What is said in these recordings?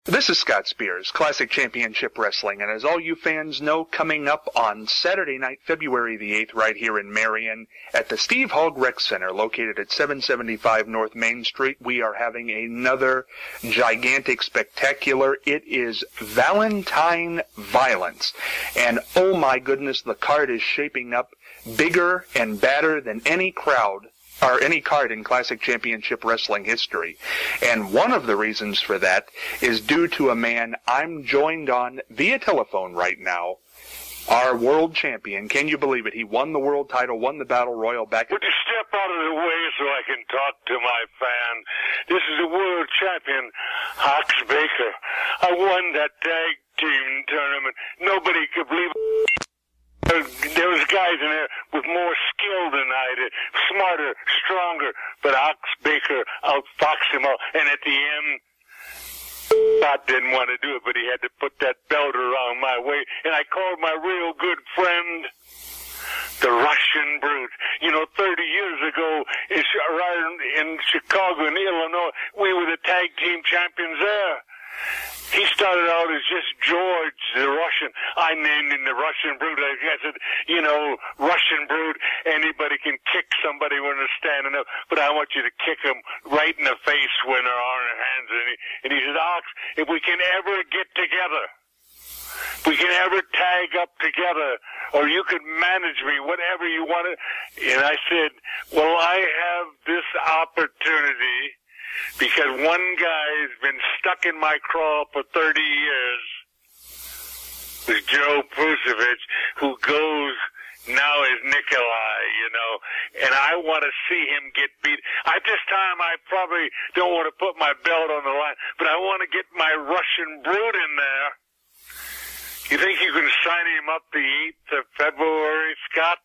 This is Scott Spears, Classic Championship Wrestling, and as all you fans know, coming up on Saturday night, February the 8th, right here in Marion, at the Steve Hogg Rec Center, located at 775 North Main Street, we are having another gigantic spectacular. It is Valentine Violence, and oh my goodness, the card is shaping up bigger and badder than any crowd or any card in Classic Championship Wrestling history. And one of the reasons for that is due to a man I'm joined on via telephone right now, our world champion. Can you believe it? He won the world title, won the Battle Royal back... Would you step out of the way so I can talk to my fan? This is the world champion, Ox Baker. I won that tag team tournament. Nobody could believe it. There was guys in there with more skill than I did, smarter, stronger, but Ox Baker outfoxed him all. And at the end, Scott didn't want to do it, but he had to put that belt around my waist. And I called my real good friend the Russian Brute. You know, 30 years ago in Chicago, in Illinois, we were the tag team champions there. He started out as just George the Russian. I named him the Russian Brute. I said, you know, Russian Brute, anybody can kick somebody when they're standing up, but I want you to kick them right in the face when there aren't hands. And he said, Ox, if we can ever get together, if we can ever tag up together, or you could manage me, whatever you wanted. And I said, well, I have this opportunity because one guy's been stuck in my craw for 30 years. It's Joe Pusevich, who goes now as Nikolai, you know, and I want to see him get beat. At this time, I probably don't want to put my belt on the line, but I want to get my Russian Brute in there. You think you can sign him up the 8th of February, Scott?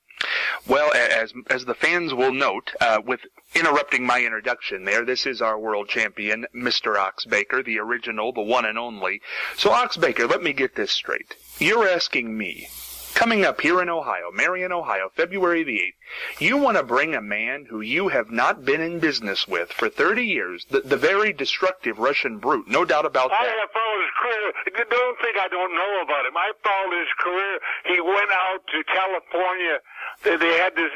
Well, as the fans will note, with interrupting my introduction there, this is our world champion, Mr. Ox Baker, the original, the one and only. So, Ox Baker, let me get this straight. You're asking me, coming up here in Ohio, Marion, Ohio, February the 8th, you want to bring a man who you have not been in business with for 30 years, the very destructive Russian Brute, no doubt about that. I have followed his career. Don't think I don't know about him. I followed his career. He went out to California. They had this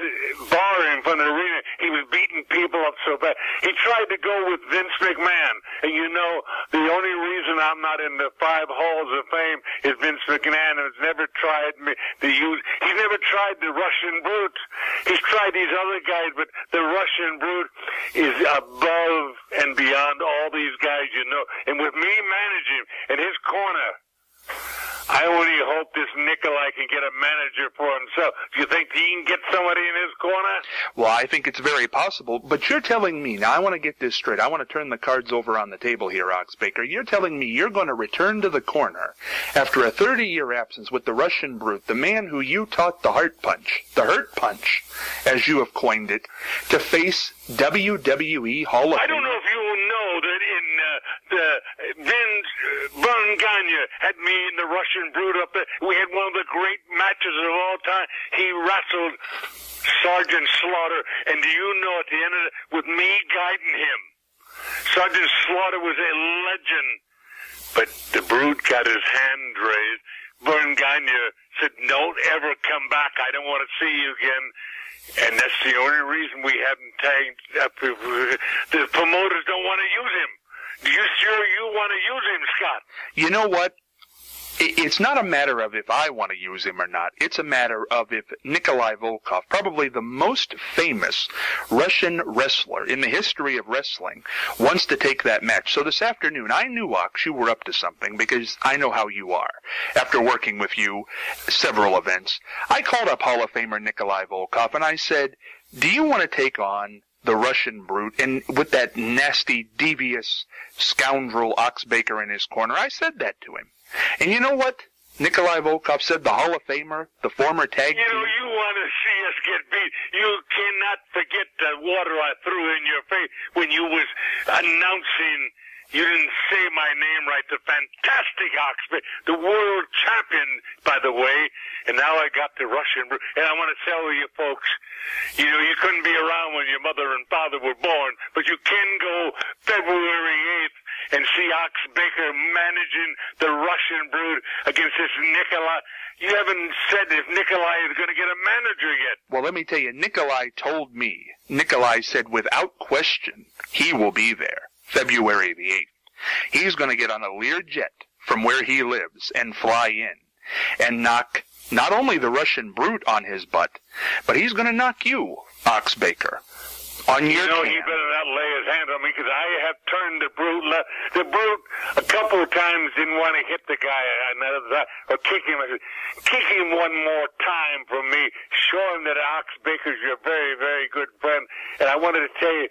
bar in front of the arena. He was beating people up so bad. He tried to go with Vince McMahon. And you know, the only reason I'm not in the 5 halls of fame is Vince McMahon has never tried me to use. He's never tried the Russian Brute. He's tried these other guys, but the Russian Brute is above and beyond all these guys, you know. And with me managing in his corner, I only hope this Nikolai can get a manager for himself. Do you think he can get somebody in his corner? Well, I think it's very possible, but you're telling me, now I want to get this straight. I want to turn the cards over on the table here, Ox Baker. You're telling me you're going to return to the corner after a 30-year absence with the Russian Brute, the man who you taught the hurt punch, as you have coined it, to face WWE Hall of Fame. I don't know if you will know that in Vince Vern Gagne had me in the Russian Brute up there. We had one of the great matches of all time. He wrestled Sergeant Slaughter, and do you know at the end of it, with me guiding him, Sergeant Slaughter was a legend, but the Brute got his hand raised. Vern Gagne said, don't ever come back. I don't want to see you again. And that's the only reason we haven't tagged up. The promoters don't want to use him. Do you sure you want to use him, Scott? You know what? It's not a matter of if I want to use him or not. It's a matter of if Nikolai Volkov, probably the most famous Russian wrestler in the history of wrestling, wants to take that match. So this afternoon, I knew, Ox, you were up to something because I know how you are. After working with you several events, I called up Hall of Famer Nikolai Volkov and I said, do you want to take on the Russian Brute, and with that nasty, devious scoundrel Ox Baker in his corner? I said that to him. And you know what Nikolai Volkov said, the Hall of Famer, the former tag team? You know, you want to see us get beat. You cannot forget the water I threw in your face when you was announcing You didn't say my name right. The fantastic Oxford, the world champion, by the way. And now I got the Russian Brute. And I want to tell you folks, you know, you couldn't be around when your mother and father were born, but you can go February 8th and see Ox Baker managing the Russian Brute against this Nikolai. You haven't said if Nikolai is going to get a manager yet. Well, let me tell you, Nikolai told me. Nikolai said without question he will be there February the 8th. He's going to get on a Learjet from where he lives and fly in and knock not only the Russian Brute on his butt, but he's going to knock you, Ox Baker, on your can. He better not lay his hand on me, because I have turned the Brute. The Brute a couple of times didn't want to hit the guy or kick him. I said, kick him one more time for me. Show him that Ox Baker's your very, very good friend. And I wanted to tell you,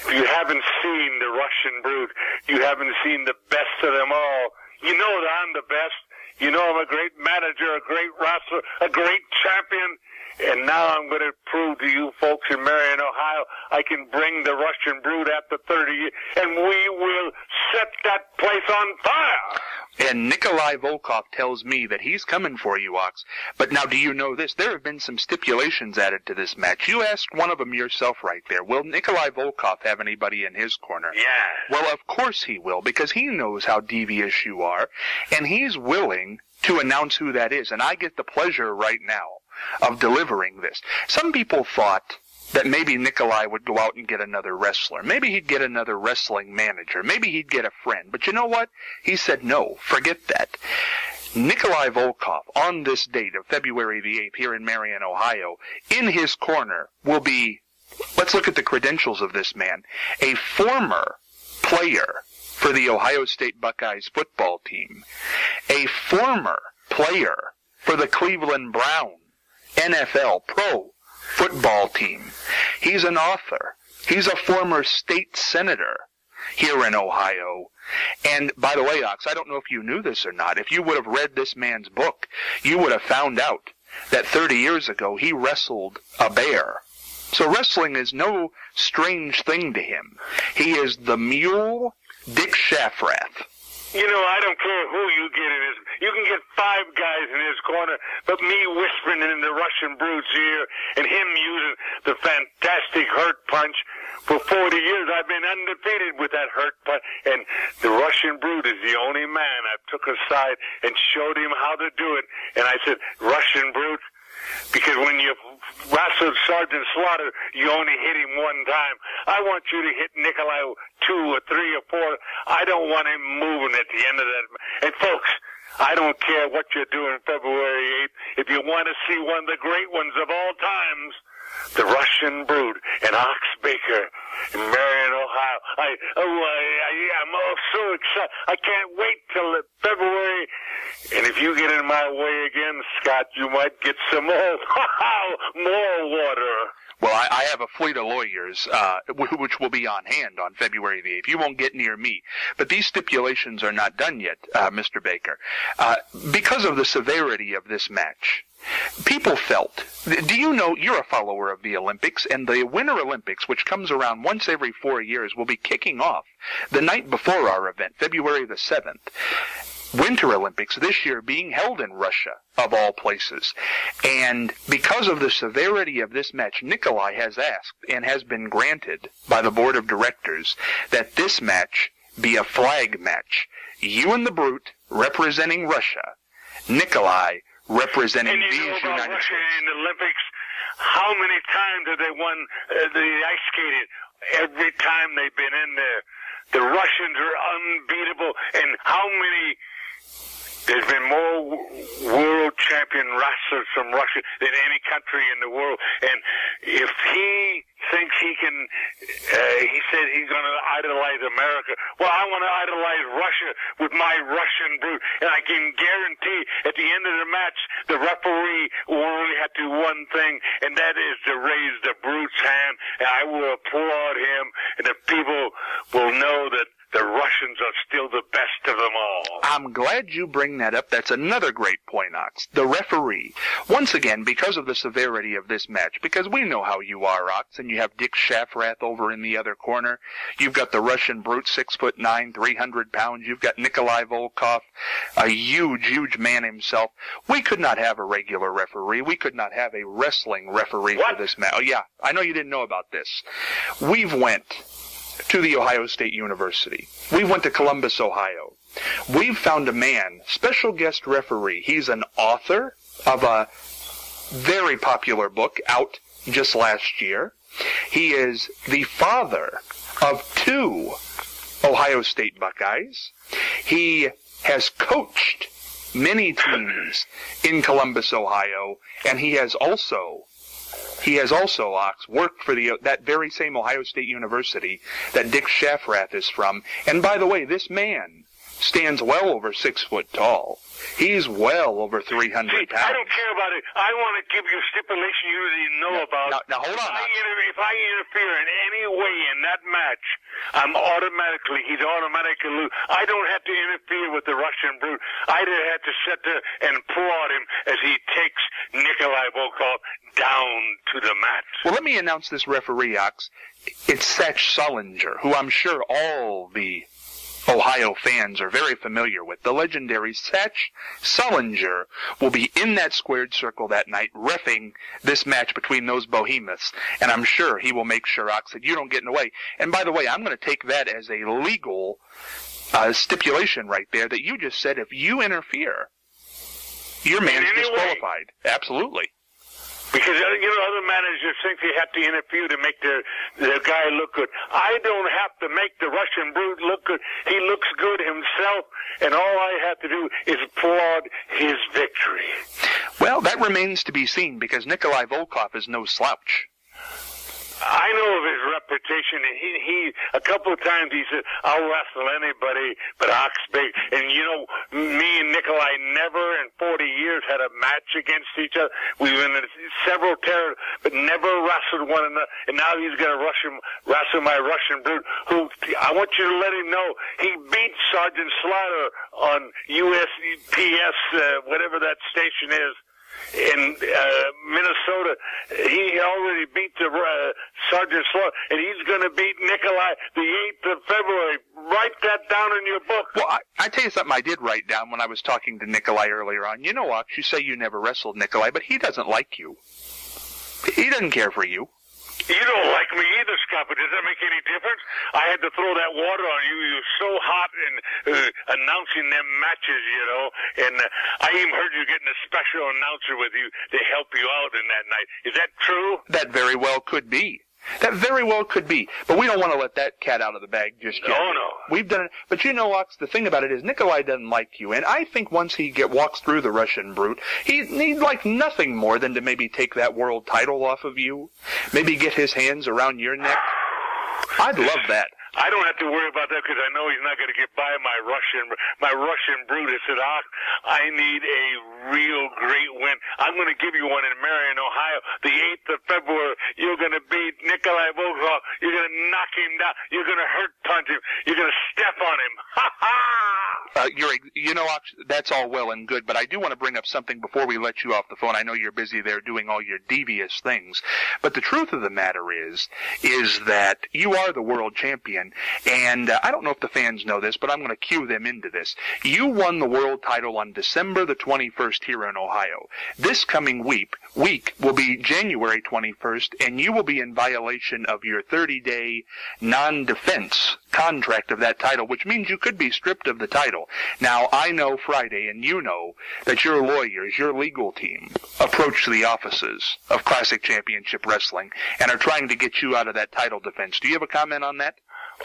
if you haven't seen the Russian Brute, you haven't seen the best of them all. You know that I'm the best. You know I'm a great manager, a great wrestler, a great champion. And now I'm going to prove to you folks in Marion, Ohio, I can bring the Russian Brute after 30 years, and we will set that place on fire. And Nikolai Volkov tells me that he's coming for you, Ox. But now, do you know this? There have been some stipulations added to this match. You asked one of them yourself right there. Will Nikolai Volkov have anybody in his corner? Yeah. Well, of course he will, because he knows how devious you are, and he's willing to announce who that is. And I get the pleasure right now of delivering this. Some people thought that maybe Nikolai would go out and get another wrestler. Maybe he'd get another wrestling manager. Maybe he'd get a friend. But you know what? He said, no, forget that. Nikolai Volkov, on this date of February the 8th here in Marion, Ohio, in his corner will be, let's look at the credentials of this man, a former player for the Ohio State Buckeyes football team, a former player for the Cleveland Browns NFL pro football team. He's an author. He's a former state senator here in Ohio. And by the way, Ox, I don't know if you knew this or not. If you would have read this man's book, you would have found out that 30 years ago he wrestled a bear. So wrestling is no strange thing to him. He is the Mule Dick Shafrath. You know, I don't care who you get in his. You can get 5 guys in his corner, but me whispering in the Russian Brute's ear and him using the fantastic hurt punch. For 40 years, I've been undefeated with that hurt punch, and the Russian Brute is the only man I took aside and showed him how to do it. And I said, Russian Brute, because when you wrestled Sergeant Slaughter, you only hit him one time. I want you to hit Nikolai 2 or 3 or 4. I don't want him moving at the end of that. And folks, I don't care what you're doing February 8th. If you want to see one of the great ones of all times, the Russian Brute and Ox Baker in Marion, Ohio. I'm so excited. I can't wait till February. And if you get in my way again, Scott, you might get some more water. Well, I have a fleet of lawyers, which will be on hand on February the 8th. You won't get near me. But these stipulations are not done yet, Mr. Baker. Because of the severity of this match, people felt, do you know, you're a follower of the Olympics, and the Winter Olympics, which comes around once every 4 years, will be kicking off the night before our event, February the 7th. Winter Olympics this year being held in Russia, of all places. And because of the severity of this match, Nikolai has asked, and has been granted by the board of directors, that this match be a flag match. You and the Brute representing Russia, Nikolai representing these United Russia States. in the Olympics, how many times have they won the ice skating? Every time they've been in there. The Russians are unbeatable. And how many... There's been more world champion wrestlers from Russia than any country in the world. And if he thinks he can, he said he's going to idolize America. Well, I want to idolize Russia with my Russian Brute. And I can guarantee at the end of the match, the referee will only have to do one thing, and that is to raise the Brute's hand. And I will applaud him, and the people will know that the Russians are still the best of them all. I'm glad you bring that up. That's another great point, Ox. The referee. Once again, because of the severity of this match, because we know how you are, Ox, and you have Dick Shafrath over in the other corner. You've got the Russian brute, 6'9", 300 pounds. You've got Nikolai Volkov, a huge man himself. We could not have a regular referee. We could not have a wrestling referee for this match. Oh, yeah, I know you didn't know about this. We've went to the Ohio State University. We went to Columbus, Ohio. We've found a man, special guest referee. He's an author of a very popular book out just last year. He is the father of 2 Ohio State Buckeyes. He has coached many teams in Columbus, Ohio, and he has also, Ox, worked for that very same Ohio State University that Dick Shafrath is from. And by the way, this man stands well over 6 foot tall. He's well over 300 pounds. I don't care about it. I want to give you a stipulation you didn't know about. Now, hold on. If I interfere in any way in that match, he'd automatically lose. I don't have to interfere with the Russian brute. I just have to sit there and applaud him as he takes Nikolai Volkov down to the mat. Well, let me announce this referee, Ox. It's Satch Sullinger, who I'm sure all the Ohio fans are very familiar with. The legendary Satch Sullinger will be in that squared circle that night, reffing this match between those behemoths, and I'm sure he will make sure, Ox, that you don't get in the way. And by the way, I'm going to take that as a legal stipulation right there, that you just said if you interfere, your man's disqualified. Absolutely. Because, other managers think they have to interfere to make their guy look good. I don't have to make the Russian brute look good. He looks good himself, and all I have to do is applaud his victory. Well, that remains to be seen, because Nikolai Volkov is no slouch. I know of his reputation, and he a couple of times he said, I'll wrestle anybody but Oxbay. And me and Nikolai never in 40 years had a match against each other. We've been in several territories, but never wrestled one another. And now he's going to wrestle my Russian brute, who I want you to let him know he beat Sergeant Slaughter on USPS, whatever that station is. In Minnesota, he already beat the Sergeant Slaughter, and he's going to beat Nikolai the 8th of February. Write that down in your book. Well, I tell you something I did write down when I was talking to Nikolai earlier on. Ox, you say you never wrestled Nikolai, but he doesn't like you. He doesn't care for you. You don't like me either, Scott, but does that make any difference? I had to throw that water on you. You were so hot in announcing them matches, and I even heard you getting a special announcer with you to help you out in that night. Is that true? That very well could be. That very well could be. But we don't want to let that cat out of the bag just yet. Oh, no. We've done it. But Ox, the thing about it is Nikolai doesn't like you. And I think once he walks through the Russian brute, he'd like nothing more than to maybe take that world title off of you. Maybe get his hands around your neck. I'd love that. I don't have to worry about that because I know he's not going to get by my Russian brute. I said, I need a real great win. I'm going to give you one in Marion, Ohio, the 8th of February. You're going to beat Nikolai Volkov. You're going to knock him down. You're going to hurt punch him. You're going to step on him. Ha ha! That's all well and good, but I do want to bring up something before we let you off the phone. I know you're busy there doing all your devious things, but the truth of the matter is that you are the world champion, and I don't know if the fans know this, but I'm going to cue them into this. You won the world title on December the 21st here in Ohio. This coming week will be January 21st, and you will be in violation of your 30-day non-defense contract of that title, which means you could be stripped of the title. Now, I know Friday, and you know that your lawyers, your legal team, approached the offices of Classic Championship Wrestling and are trying to get you out of that title defense. Do you have a comment on that?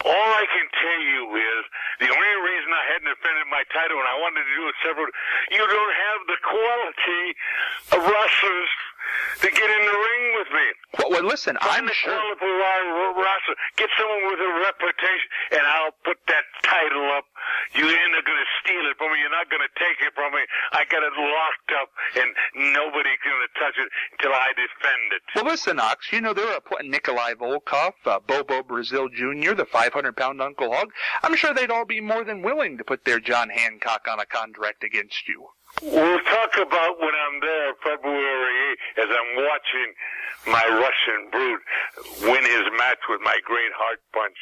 All I can tell you is the only reason I hadn't defended my title, and I wanted to do it you don't have the quality of wrestlers to get in the ring with me. Well, listen, I'm sure. Wrestler. Get someone with a reputation, and I'll put that title up You ain't going to steal it from me. You're not going to take it from me. I got it locked up, and nobody's going to touch it until I defend it. Well, listen, Ox, you know, there are Nikolai Volkov, Bobo Brazil Jr., the 500-pound Uncle Hog. I'm sure they'd all be more than willing to put their John Hancock on a contract against you. We'll talk about when I'm there February 8th as I'm watching my Russian brute win his match with my great heart punch.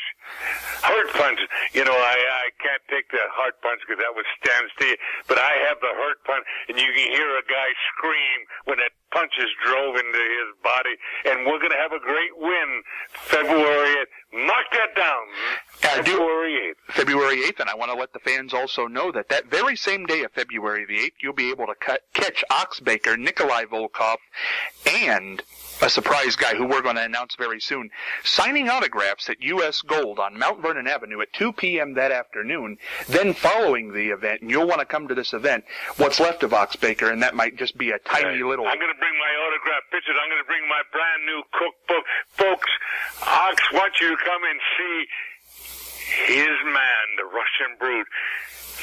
Heart punch, you know, I can't take the heart punch because that would stand still, but I have the heart punch, and you can hear a guy scream when that punch is drove into his body, and we're going to have a great win February 8th. Mark that down. February 8th. February 8th, and I want to let the fans also know that that very same day of February the 8th, you'll be able to catch Oxbaker, Nikolai Volkov, and a surprise guy who we're going to announce very soon, signing autographs at U.S. Gold on Mount Vernon Avenue at 2 p.m. that afternoon. Then following the event, and you'll want to come to this event, what's left of Oxbaker, and that might just be a tiny little... I'm going to bring my autograph pictures. I'm going to bring my brand new cookbook. Folks, Ox wants you to come and see his man, the Russian brute.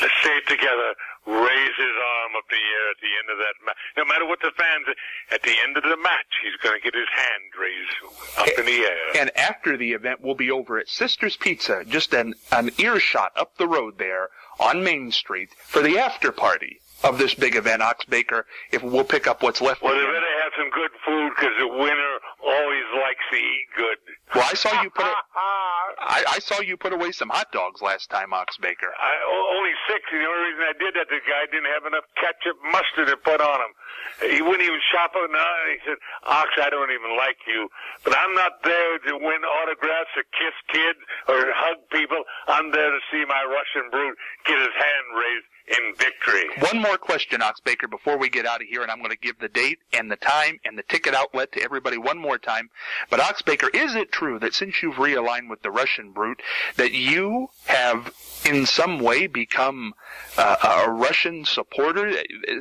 Let's say it together. Raise his arm up the air at the end of that match. No matter what the fans, at the end of the match, he's going to get his hand raised up in the air. And after the event, we'll be over at Sister's Pizza, just an earshot up the road there on Main Street for the after party of this big event, Oxbaker. If we'll pick up what's left. Well, they better have some good food because the winner always likes to eat good. Well, I saw you put I saw you put away some hot dogs last time, Oxbaker. Only 6. And the only reason I did that, the guy didn't have enough ketchup mustard to put on them. He wouldn't even shop it. No, he said, Ox, I don't even like you. But I'm not there to win autographs or kiss kids or hug people. I'm there to see my Russian brute get his hand raised in victory. One more question, Oxbaker, before we get out of here, and I'm going to give the date and the time and the ticket outlet to everybody one more time. But Oxbaker, is it true that since you've realigned with the Russian brute, that you have in some way become a Russian supporter?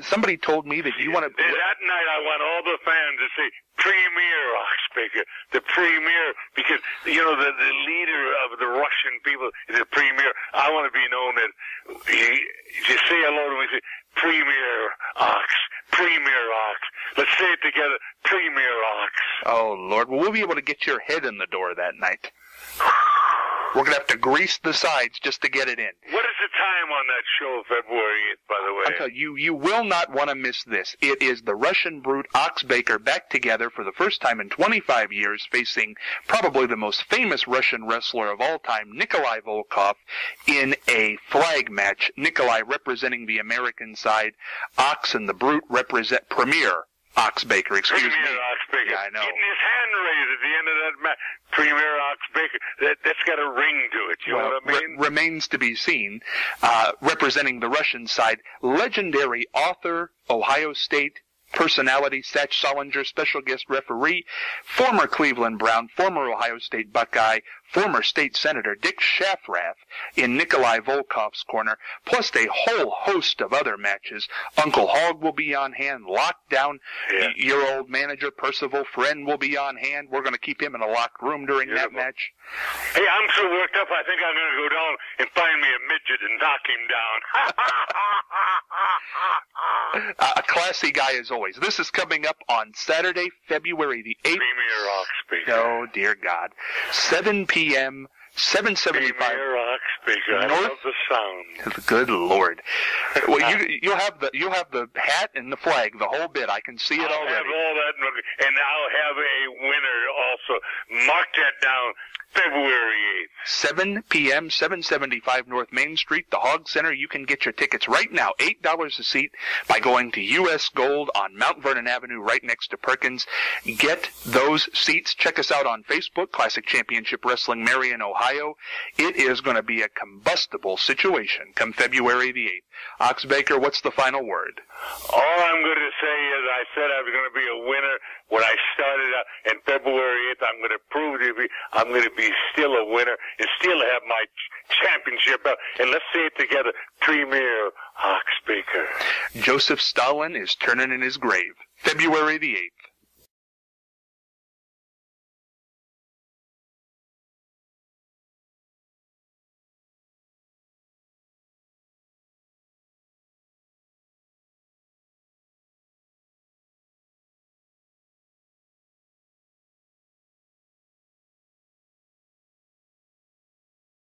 Somebody told me that you want to... That night I want all the fans to say, Premier Oxbaker, the Premier, because, you know, the leader of the Russian people is the Premier. I want to be known as, you say hello to me, say, Premier Ox, Premier Ox. Let's say it together, Premier Ox. Oh, Lord. Well, we'll be able to get your head in the door that night. We're going to have to grease the sides just to get it in. What is the time on that show, February 8th, by the way? I'll tell you, you will not want to miss this. It is the Russian brute Oxbaker back together for the first time in 25 years, facing probably the most famous Russian wrestler of all time, Nikolai Volkov, in a flag match. Nikolai representing the American side, Ox and the brute represent Premier Oxbaker, excuse me. Premier Oxbaker. Yeah, I know. Getting his hand raised at the end of that match. Premier Oxbaker. That's got a ring to it, you know what I mean? Remains to be seen. Representing the Russian side, legendary author, Ohio State personality, Satch Solinger, special guest referee, former Cleveland Brown, former Ohio State Buckeye, former state senator Dick Shafrath in Nikolai Volkov's corner, plus a whole host of other matches. Uncle Hog will be on hand, Lockdown, your old manager Percival Friend will be on hand. We're going to keep him in a locked room during that match. Hey, I'm so worked up, I think I'm going to go down and find me a midget and knock him down. A classy guy as always. This is coming up on Saturday, February the 8th. Premier Oxbaker. Oh, dear God. 7 p.m., 775. Premier Oxbaker. I love the sound. Good Lord. Well, you'll have the hat and the flag, the whole bit. I can see it already. I'll have all that, and I'll have a winner also. Mark that down. February 8th. 7 p.m., 775 North Main Street, the Hog Center. You can get your tickets right now, $8 a seat, by going to U.S. Gold on Mount Vernon Avenue right next to Perkins. Get those seats. Check us out on Facebook, Classic Championship Wrestling, Marion, Ohio. It is going to be a combustible situation come February the 8th. Oxbaker, what's the final word? All I'm going to say is I said I was going to be a winner when I started out, and February 8th I'm going to prove to you I'm going to be still a winner and still have my championship belt. And let's say it together, Premier Oxbaker. Joseph Stalin is turning in his grave. February the 8th.